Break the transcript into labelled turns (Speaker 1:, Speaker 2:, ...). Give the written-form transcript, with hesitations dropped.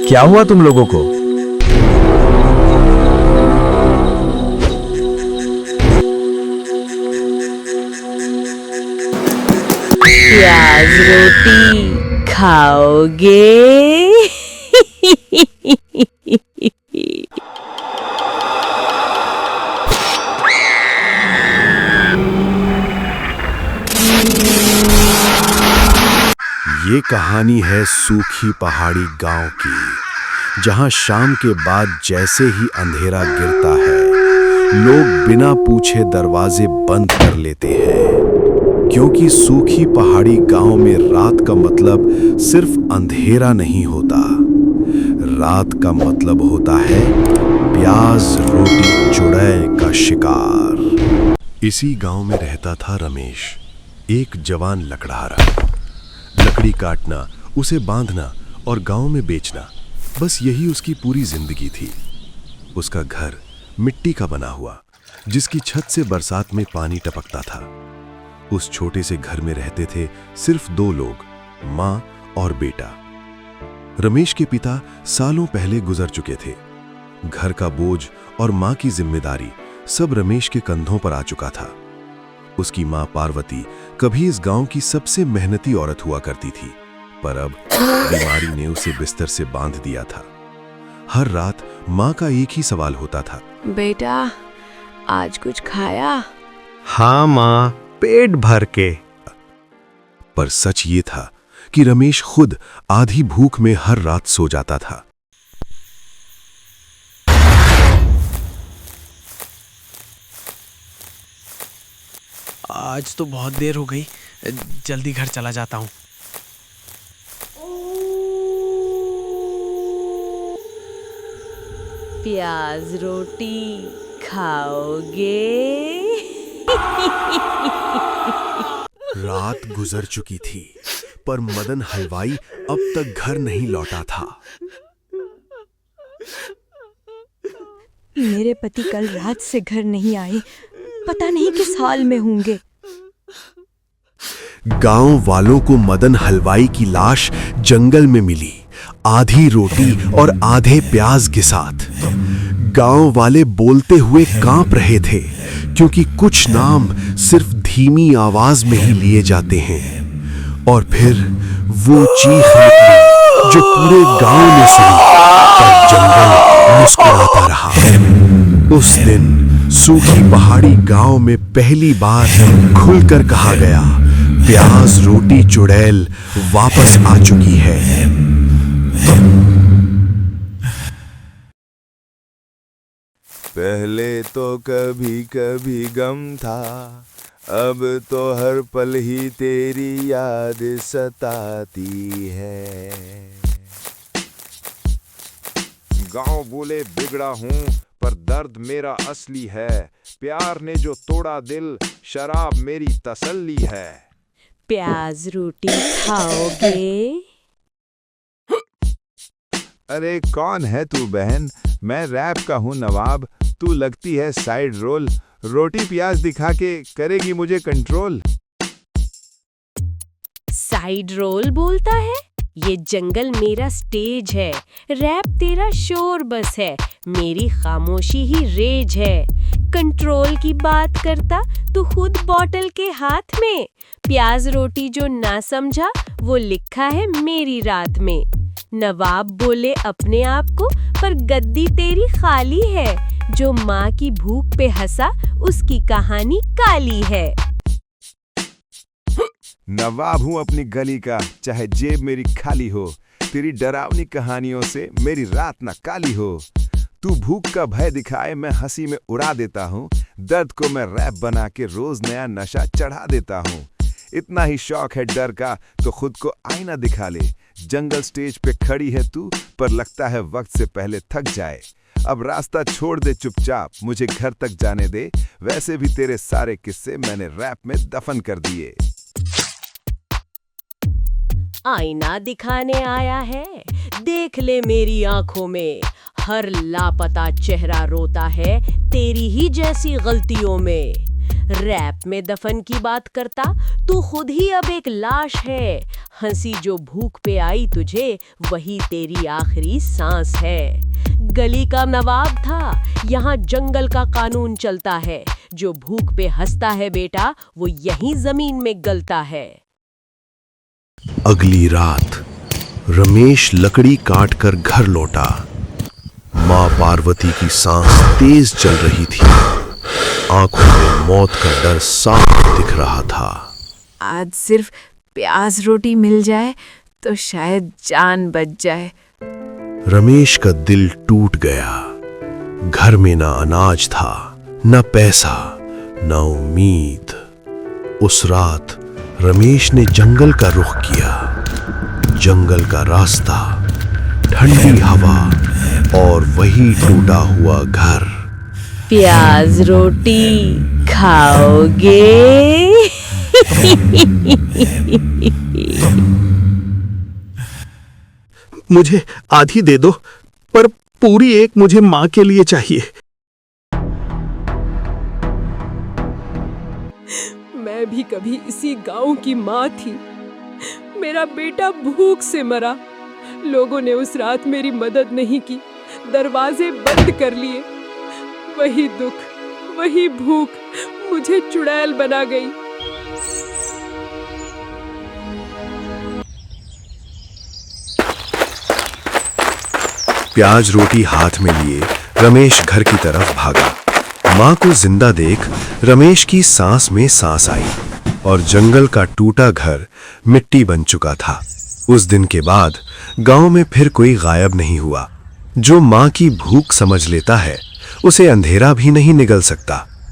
Speaker 1: क्या हुआ तुम लोगों को?
Speaker 2: प्याज रोटी खाओगे?
Speaker 3: ये कहानी है सूखी पहाड़ी गांव की, जहां शाम के बाद जैसे ही अंधेरा गिरता है, लोग बिना पूछे दरवाजे बंद कर लेते हैं। क्योंकि सूखी पहाड़ी गांव में रात का मतलब सिर्फ अंधेरा नहीं होता। रात का मतलब होता है प्याज रोटी चुड़ैल का शिकार। इसी गांव में रहता था रमेश, एक जवान लकड़हारा। लकड़ी काटना, उसे बांधना और गांव में बेचना, बस यही उसकी पूरी जिंदगी थी। उसका घर मिट्टी का बना हुआ, जिसकी छत से बरसात में पानी टपकता था। उस छोटे से घर में रहते थे सिर्फ 2 लोग, माँ और बेटा। रमेश के पिता सालों पहले गुजर चुके थे। घर का बोझ और माँ की जिम्मेदारी सब रमेश के कंधों पर आ चुका था। उसकी माँ पार्वती कभी इस गांव की सबसे मेहनती औरत हुआ करती थी, पर अब बीमारी ने उसे बिस्तर से बांध दिया था। हर रात माँ का एक ही सवाल होता था,
Speaker 2: बेटा, आज कुछ खाया?
Speaker 1: हाँ माँ, पेट भर के।
Speaker 3: पर सच ये था कि रमेश खुद आधी भूख में हर रात सो जाता था।
Speaker 4: आज तो बहुत देर हो गई, जल्दी घर चला जाता हूँ।
Speaker 2: प्याज रोटी खाओगे?
Speaker 3: रात गुजर चुकी थी, पर मदन हलवाई अब तक घर नहीं लौटा था।
Speaker 5: मेरे पति कल रात से घर नहीं आए, पता नहीं किस हाल में होंगे।
Speaker 3: गांव वालों को मदन हलवाई की लाश जंगल में मिली, आधी रोटी और आधे प्याज के साथ। गांव वाले बोलते हुए कांप रहे थे, क्योंकि कुछ नाम सिर्फ धीमी आवाज में ही लिए जाते हैं। और फिर वो चीख निकली जो पूरे गांव में सुनी, पर जंगल मुस्कुराता रहा। उस दिन सूखी पहाड़ी गांव में पहली बार खुलकर कहा गया, प्याज रोटी चुड़ैल वापस आ चुकी है।
Speaker 6: पहले तो कभी कभी गम था, अब तो हर पल ही तेरी याद सताती है। गांव बोले बिगड़ा हूँ, पर दर्द मेरा असली है। प्यार ने जो तोड़ा दिल, शराब मेरी तसल्ली है।
Speaker 2: प्याज रोटी खाओगे?
Speaker 6: अरे कौन है तू बहन? मैं रैप का हूँ नवाब, तू लगती है साइड रोल। रोटी प्याज दिखा के करेगी मुझे कंट्रोल।
Speaker 2: साइड रोल बोलता है? ये जंगल मेरा स्टेज है, रैप तेरा शोर बस है, मेरी खामोशी ही रेज है। कंट्रोल की बात करता तू खुद बॉटल के हाथ में। प्याज रोटी जो ना समझा, वो लिखा है मेरी रात में। नवाब बोले अपने आप को, पर गद्दी तेरी खाली है। जो माँ की भूख पे हंसा, उसकी कहानी काली है।
Speaker 6: नवाब हूँ अपनी गली का, चाहे जेब मेरी खाली हो। तेरी डरावनी कहानियों से मेरी रात ना काली हो। तू भूख का भय दिखाए, मैं हंसी में उड़ा देता हूँ। दर्द को मैं रैप बना के रोज नया नशा चढ़ा देता हूँ। इतना ही शौक है डर का, तो खुद को आईना दिखा ले। जंगल स्टेज पे खड़ी है तू, पर लगता है वक्त से पहले थक जाए। अब रास्ता छोड़ दे चुपचाप, मुझे घर तक जाने दे। वैसे भी तेरे सारे किस्से मैंने रैप में दफन कर दिए।
Speaker 2: आईना दिखाने आया है, देख ले मेरी आंखों में। हर लापता चेहरा रोता है तेरी ही जैसी गलतियों में। रैप में दफन की बात करता, तू खुद ही अब एक लाश है। हंसी जो भूख पे आई तुझे, वही तेरी आखिरी सांस है। गली का नवाब था, यहाँ जंगल का कानून चलता है। जो भूख पे हंसता है बेटा, वो यहीं जमीन में गलता है।
Speaker 3: अगली रात रमेश लकड़ी काट कर घर लौटा। माँ पार्वती की सांस तेज चल रही थी। आंखों में मौत का डर साफ दिख रहा था।
Speaker 7: आज सिर्फ प्याज रोटी मिल जाए तो शायद जान बच जाए।
Speaker 3: रमेश का दिल टूट गया। घर में ना अनाज था, न पैसा, न उम्मीद। उस रात रमेश ने जंगल का रुख किया। जंगल का रास्ता, ठंडी हवा और वही टूटा हुआ घर।
Speaker 2: प्याज रोटी खाओगे?
Speaker 1: मुझे आधी दे दो, पर पूरी एक मुझे माँ के लिए चाहिए।
Speaker 2: मैं भी कभी इसी गांव की माँ थी। मेरा बेटा भूख से मरा। लोगों ने उस रात मेरी मदद नहीं की, दरवाजे बंद कर लिए। वही दुख, वही भूख मुझे चुड़ैल बना गई।
Speaker 3: प्याज रोटी हाथ में लिए रमेश घर की तरफ भागा। माँ को जिंदा देख रमेश की सांस में सांस आई और जंगल का टूटा घर मिट्टी बन चुका था। उस दिन के बाद गांव में फिर कोई गायब नहीं हुआ। जो माँ की भूख समझ लेता है, उसे अंधेरा भी नहीं निगल सकता।